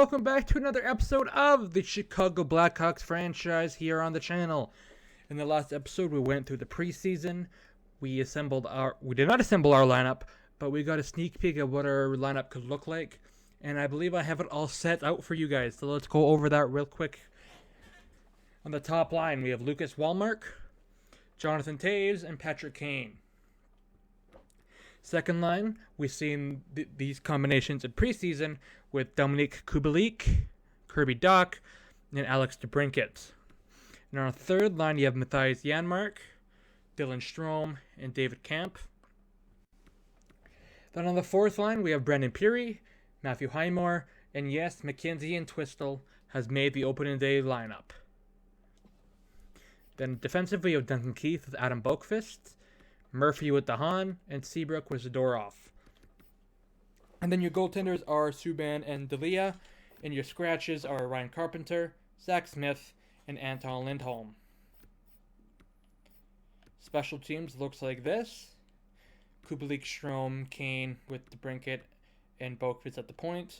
welcome back to another episode of the Chicago Blackhawks franchise here on the channel. In the last episode, we went through the preseason. We did not assemble our lineup, but we got a sneak peek of what our lineup could look like. And I believe I have it all set out for you guys. So let's go over that real quick. On the top line, we have Lucas Wallmark, Jonathan Toews, and Patrick Kane. Second line, we've seen these combinations in preseason with Dominic Kubalik, Kirby Dach, and Alex DeBrincat. And on our third line, you have Matthias Janmark, Dylan Strome, and David Camp. Then on the fourth line, we have Brendan Peary, Matthew Highmore, and yes, Mackenzie and Twistle has made the opening day lineup. Then defensively, you have Duncan Keith with Adam Boqvist, Murphy with DeHaan, and Seabrook with Zadorov. And then your goaltenders are Subban and D'Elia, and your scratches are Ryan Carpenter, Zach Smith, and Anton Lindholm. Special teams looks like this. Kubalik, Strome, Kane with DeBrincat and Boqvist at the point.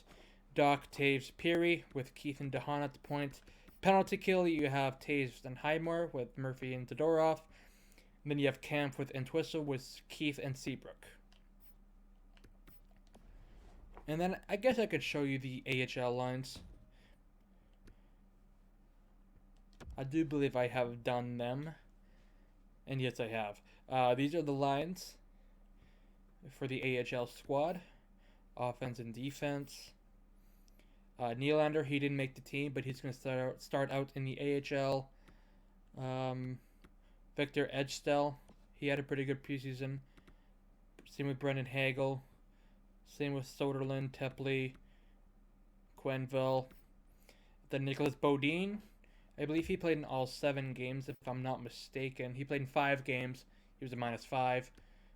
Dach, Toews, Peary with Keith and DeHaan at the point. Penalty kill, you have Toews and Highmore with Murphy and Zadorov. And then you have Camp with Entwistle with Keith and Seabrook. And then I guess I could show you the AHL lines. I do believe I have done them. And yes, I have. These are the lines for the AHL squad. Offense and defense. Nylander, he didn't make the team, but he's going to start out in the AHL. Victor Edgestell, he had a pretty good preseason. Same with Brendan Hagel. Same with Soderlund, Tepley, Quenneville. Then Nicholas Bodine. I believe he played in all 7 games, if I'm not mistaken. He played in 5 games. He was a -5.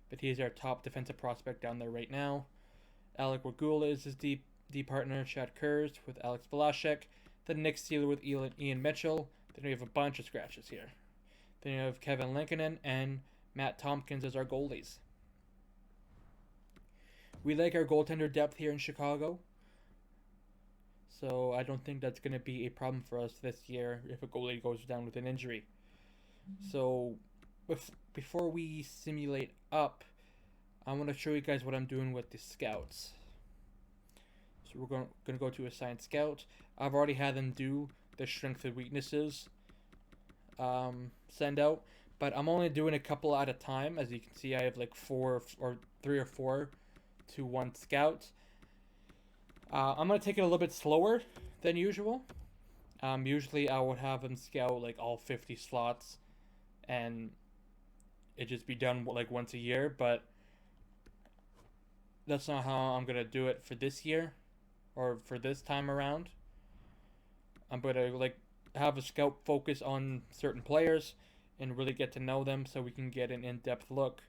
But he's our top defensive prospect down there right now. Alec Regula is his D partner. Chad Kurz with Alex Vlasic. Then Nick Seeler with Ian Mitchell. Then we have a bunch of scratches here. Then you have Kevin Lankinen and Matt Tompkins as our goalies. We like our goaltender depth here in Chicago. So I don't think that's going to be a problem for us this year if a goalie goes down with an injury. So before we simulate up, I want to show you guys what I'm doing with the scouts. So we're going to go to assign scout. I've already had them do their strengths and weaknesses send out, but I'm only doing a couple at a time. As you can see, I have like 3 or 4 to 1 scout. I'm going to take it a little bit slower than usual. Usually I would have them scout like all 50 slots and it just be done like once a year, but that's not how I'm going to do it for this year or for this time around. I'm going to have a scout focus on certain players and really get to know them so we can get an in-depth look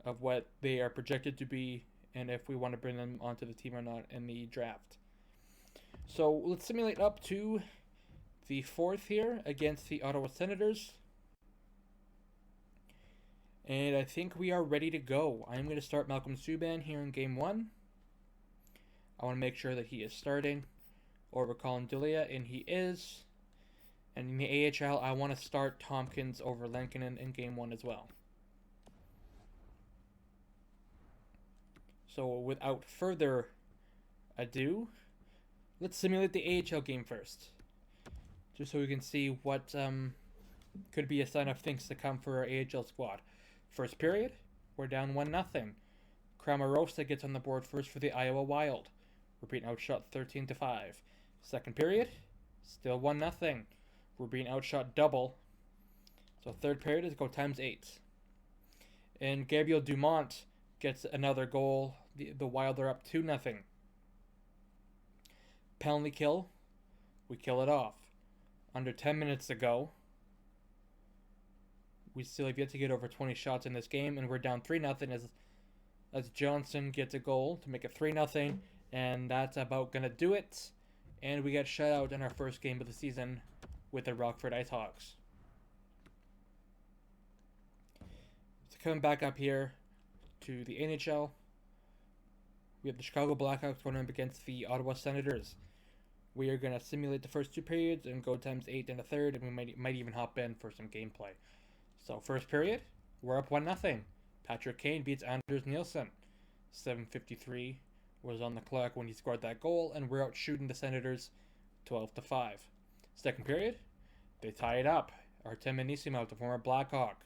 of what they are projected to be and if we want to bring them onto the team or not in the draft. So let's simulate up to the 4th here against the Ottawa Senators. And I think we are ready to go. I'm going to start Malcolm Subban here in Game 1. I want to make sure that he is starting over Colin D'Elia, and he is. And in the AHL, I want to start Tompkins over Lankinen in Game 1 as well. So without further ado, let's simulate the AHL game first. Just so we can see what could be a sign of things to come for our AHL squad. First period, we're down 1-0. Kramarosa gets on the board first for the Iowa Wild. We're being outshot 13-5. Second period, still 1-0. We're being outshot double. So third period is go ×8. And Gabriel Dumont gets another goal. The Wild are up 2-0. Penalty kill. We kill it off. Under 10 minutes to go. We still have yet to get over 20 shots in this game, and we're down 3-0 as Johnson gets a goal to make it 3-0, and that's about going to do it. And we got shut out in our first game of the season with the Rockford IceHawks. So coming back up here to the NHL, we have the Chicago Blackhawks going up against the Ottawa Senators. We are going to simulate the first 2 periods and go times 8 in the third, and we might even hop in for some gameplay. So, first period, we're up 1-0. Patrick Kane beats Anders Nielsen. 7:53 was on the clock when he scored that goal, and we're out shooting the Senators 12-5. Second period, they tie it up. Artem Anisimov, the former Blackhawk,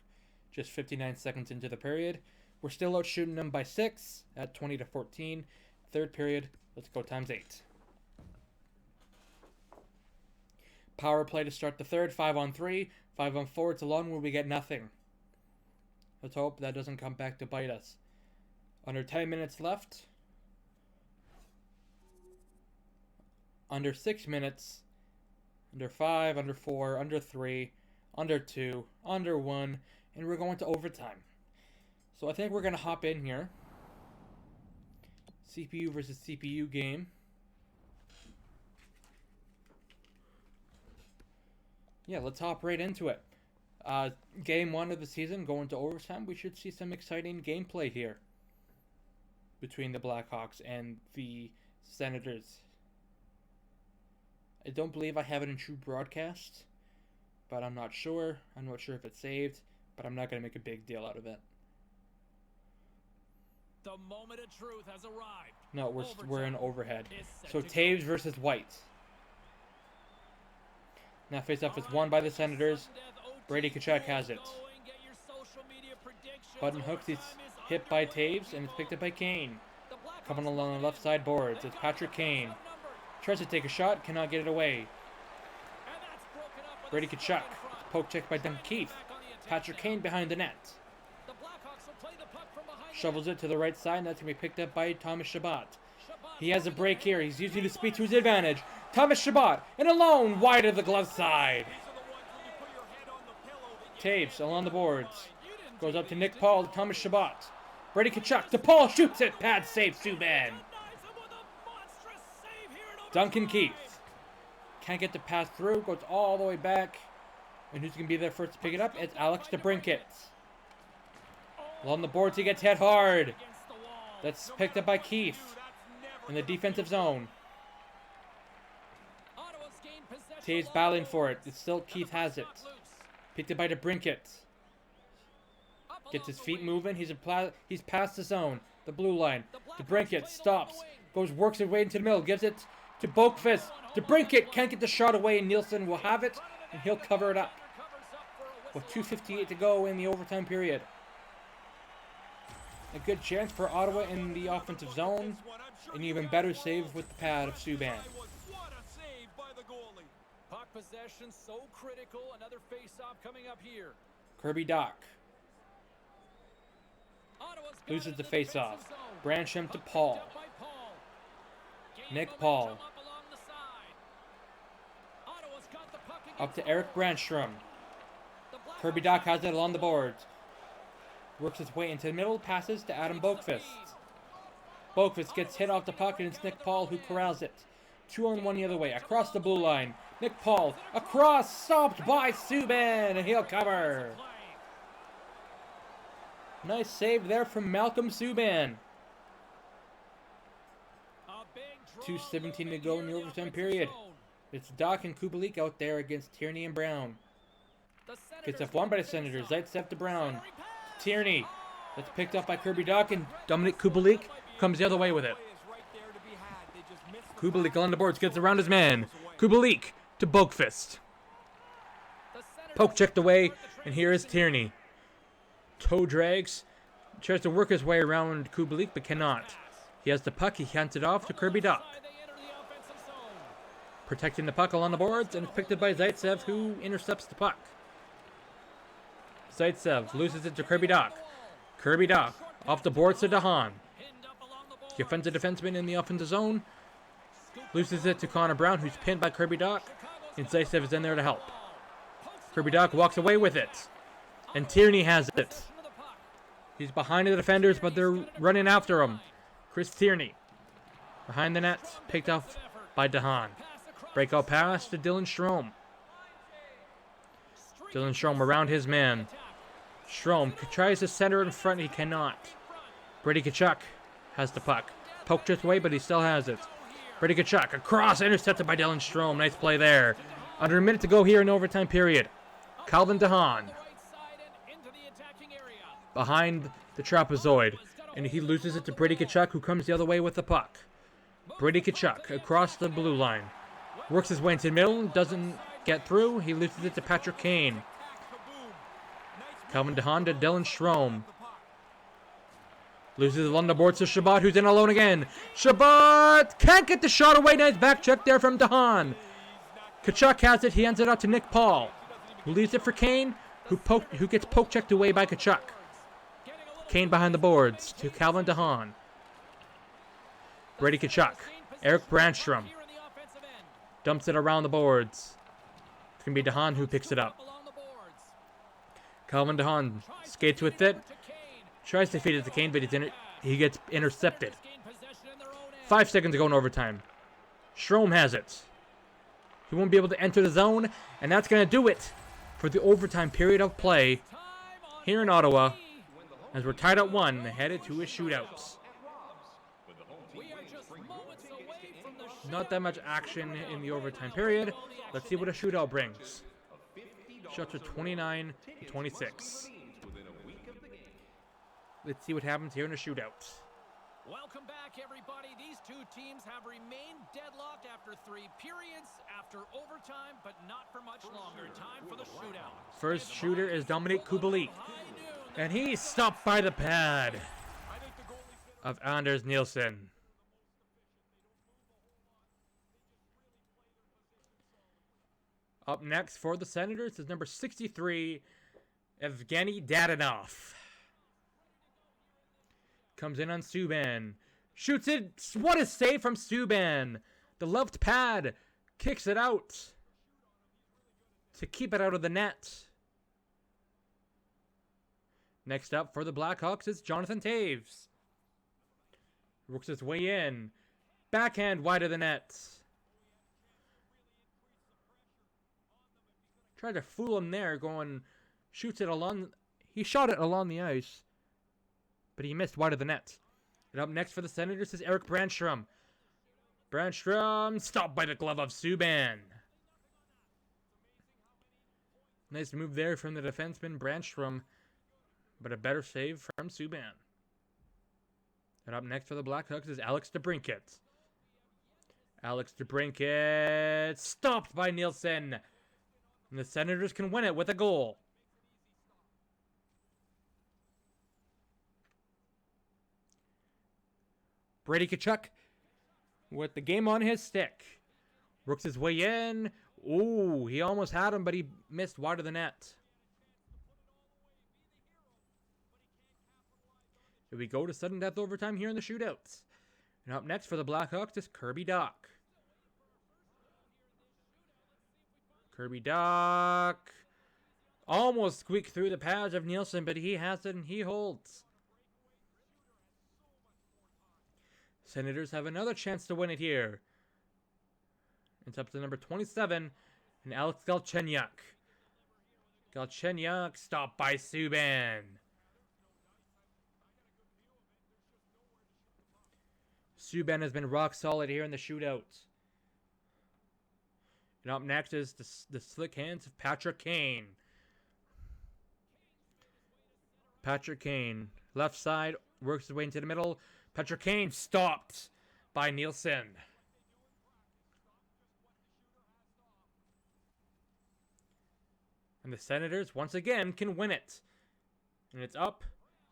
just 59 seconds into the period. We're still out shooting them by 6 at 20-14. Third period, let's go times 8. Power play to start the third, 5-on-3. 5-on-4, it's a long one, we get nothing. Let's hope that doesn't come back to bite us. Under 10 minutes left. Under 6 minutes. Under 5, under 4, under 3, under 2, under 1, and we're going to overtime. So I think we're going to hop in here. CPU versus CPU game. Yeah, let's hop right into it. Game 1 of the season, going to overtime. We should see some exciting gameplay here between the Blackhawks and the Senators. I don't believe I have it in true broadcast, but I'm not sure. I'm not sure if it's saved, but I'm not going to make a big deal out of it. The moment of truth has arrived. No, we're in overhead. So Taves versus White. Now face-off is won by the Senators. Brady Tkachuk has it. Button hooks, he's hit by Taves, and it's picked up by Kane. Coming along the left side boards, it's Patrick Kane. Tries to take a shot, cannot get it away. Brady Tkachuk, poke check by Duncan Keith. Patrick Kane behind the net. Shovels it to the right side, and that's going to be picked up by Thomas Chabot. He has a break here, he's using his speed to his advantage. Thomas Chabot, and alone, wide of the glove side. Taves along the boards. Goes up to Nick Paul, to Thomas Chabot. Brady Tkachuk, to Paul, shoots it, pad save, Subban. Duncan Keith. Can't get the pass through, goes all the way back. And who's going to be there first to pick it up? It's Alex DeBrincat. Along the boards, he gets hit hard. That's picked up by Keith in the defensive zone. Taves battling for it. It's still Keith has it. Picked up by DeBrincat. Gets his feet moving. He's past the zone. The blue line. DeBrincat stops. Works his way into the middle. Gives it to Boakfist. DeBrincat can't get the shot away, and Nielsen will have it, and he'll cover it up. With 2:58 to go in the overtime period. A good chance for Ottawa in the offensive zone. An even better save with the pad of Subban. Puck possession so critical. Another face-off coming up here. Kirby Dach loses the face-off. Brancham to Paul. Nick Paul. Up to Eric Brandstrom. Kirby Dach has it along the boards. Works his way into the middle, passes to Adam Boakfist. Boakfist gets hit off the puck, and it's Nick Paul who corrals it. 2-on-1 the other way, across the blue line. Nick Paul, across, stopped by Subban, and he'll cover. Nice save there from Malcolm Subban. 2:17 to go in the overtime period. It's Dach and Kubalik out there against Tierney and Brown. It's F1 by the Senators. Zaitsev to Brown. Tierney. That's picked up by Kirby Dach, and Dominic Kubalik comes the other way with it. Kubalik on the boards, gets around his man. Kubalik to Boakfist. Poke checked away, and here is Tierney. Toe drags. Tries to work his way around Kubalik, but cannot. He has the puck, he hands it off to Kirby Dach. Protecting the puck along the boards, and it's picked up by Zaitsev, who intercepts the puck. Zaitsev loses it to Kirby Dach. Kirby Dach off the boards to Dahan. The offensive defenseman in the offensive zone loses it to Connor Brown, who's pinned by Kirby Dach, and Zaitsev is in there to help. Kirby Dach walks away with it, and Tierney has it. He's behind the defenders, but they're running after him. Chris Tierney behind the net, picked off by Dahan. Breakout pass to Dylan Strome. Dylan Strome around his man. Strome tries to center in front, he cannot. Brady Tkachuk has the puck. Poked just away, but he still has it. Brady Tkachuk, across, intercepted by Dylan Strome. Nice play there. Under a minute to go here in overtime period. Calvin DeHaan behind the trapezoid, and he loses it to Brady Tkachuk, who comes the other way with the puck. Brady Tkachuk across the blue line. Works his way into the middle, doesn't get through. He loses it to Patrick Kane. Calvin DeHaan to Dylan Strome. Loses it along the boards to Shabbat, who's in alone again. Shabbat can't get the shot away. Nice back check there from DeHaan. Tkachuk has it. He hands it out to Nick Paul, who leaves it for Kane, who gets poke checked away by Tkachuk. Kane behind the boards to Calvin DeHaan. Brady Tkachuk. Eric Brandstrom dumps it around the boards. It's going to be DeHaan who picks it up. Calvin DeHaan skates with it. Tries to feed it to Kane, but he gets intercepted. 5 seconds to go in overtime. Strome has it. He won't be able to enter the zone, and that's going to do it for the overtime period of play here in Ottawa, as we're tied at 1, headed to a shootout. Not that much action in the overtime period. Let's see what a shootout brings. Shots are 29-26. Let's see what happens here in a shootout. Welcome back, everybody. These two teams have remained deadlocked after 3 periods, after overtime, but not for much longer. Time for the shootout. First shooter is Dominic Kubalik, and he's stopped by the pad of Anders Nielsen. Up next for the Senators is number 63, Evgeny Dadonov. Comes in on Subban. Shoots it. What a save from Subban. The left pad. Kicks it out to keep it out of the net. Next up for the Blackhawks is Jonathan Toews. Works his way in. Backhand wide of the net. Tried to fool him there, going, shoots it along. He shot it along the ice, but he missed wide of the net. And up next for the Senators is Eric Brandstrom. Brandstrom stopped by the glove of Subban. Nice move there from the defenseman Brandstrom, but a better save from Subban. And up next for the Blackhawks is Alex DeBrincat. Alex DeBrincat stopped by Nielsen. And the Senators can win it with a goal. Brady Tkachuk with the game on his stick. Works his way in. Ooh, he almost had him, but he missed wide of the net. Here we go to sudden death overtime here in the shootouts. And up next for the Blackhawks is Kirby Dach. Kirby Dach almost squeaked through the pads of Nielsen, but he has it and he holds. Senators have another chance to win it here. It's up to number 27 and Alex Galchenyuk. Galchenyuk stopped by Subban. Subban has been rock solid here in the shootout. And up next is the slick hands of Patrick Kane. Patrick Kane, left side, works his way into the middle. Patrick Kane stopped by Nielsen. And the Senators, once again, can win it. And it's up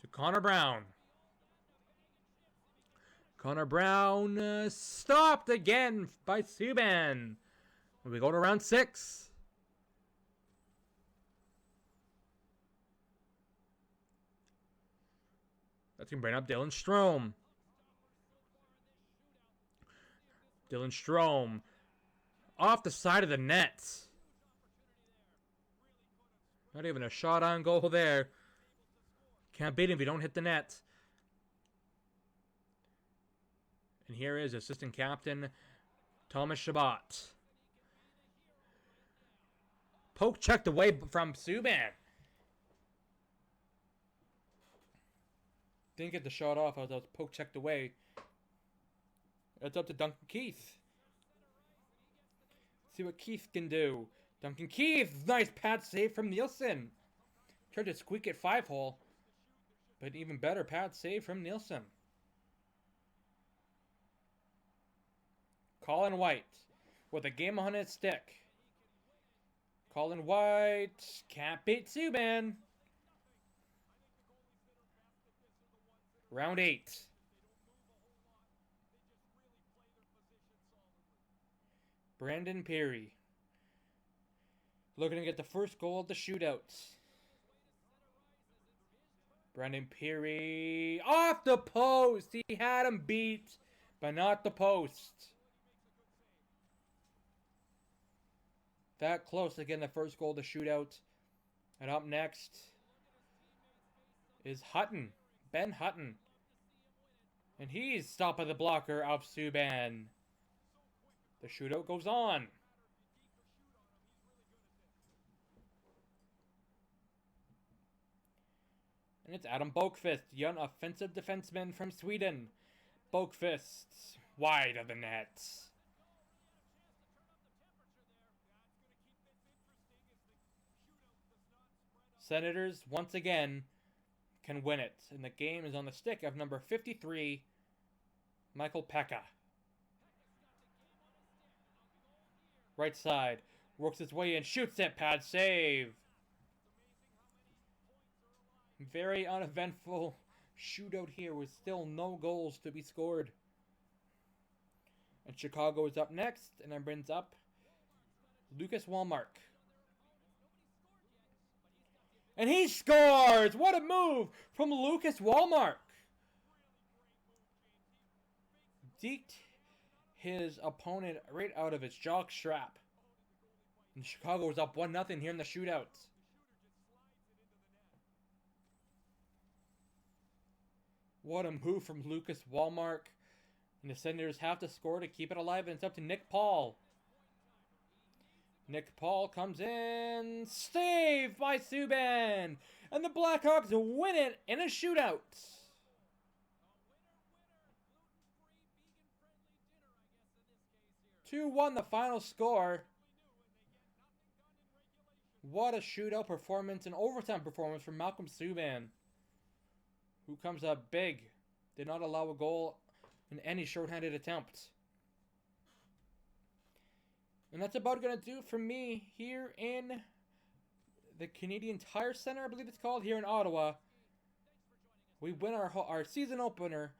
to Connor Brown. Connor Brown stopped again by Subban. We go to round 6. That's going to bring up Dylan Strome. Dylan Strome off the side of the net. Not even a shot on goal there. Can't beat him if you don't hit the net. And here is assistant captain Thomas Shabbat. Poke checked away from Subban. Didn't get the shot off. I was poke checked away. It's up to Duncan Keith. See what Keith can do. Duncan Keith! Nice pad save from Nielsen. Tried to squeak it 5-hole. But even better pad save from Nielsen. Colin White with a game on his stick. Colin White can't beat Subban. Round 8. Brandon Perry looking to get the first goal of the shootout. Brandon Perry off the post. He had him beat, but not the post. That close to getting the first goal of the shootout. And up next is Hutton. Ben Hutton. And he's stopping the blocker of Subban. The shootout goes on. And it's Adam Boqvist, young offensive defenseman from Sweden. Boqvist, wide of the net. Senators, once again, can win it. And the game is on the stick of number 53, Michael Pekka. Right side, works his way in, shoots it, pad save. Very uneventful shootout here with still no goals to be scored. And Chicago is up next, and then brings up Lucas Wallmark. And he scores! What a move from Lucas Wallmark. Deked his opponent right out of his jock strap. And Chicago is up 1-0 here in the shootout. What a move from Lucas Wallmark. And the Senators have to score to keep it alive, and it's up to Nick Paul. Nick Paul comes in, saved by Subban, and the Blackhawks win it in a shootout. Gluten-free, 2-1 the final score. What a shootout performance and overtime performance from Malcolm Subban, who comes up big. Did not allow a goal in any shorthanded attempt. And that's about going to do for me here in the Canadian Tire Center, I believe it's called, here in Ottawa. We win our season opener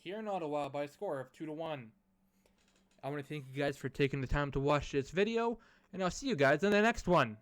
here in Ottawa by a score of 2-1. I want to thank you guys for taking the time to watch this video, and I'll see you guys in the next one.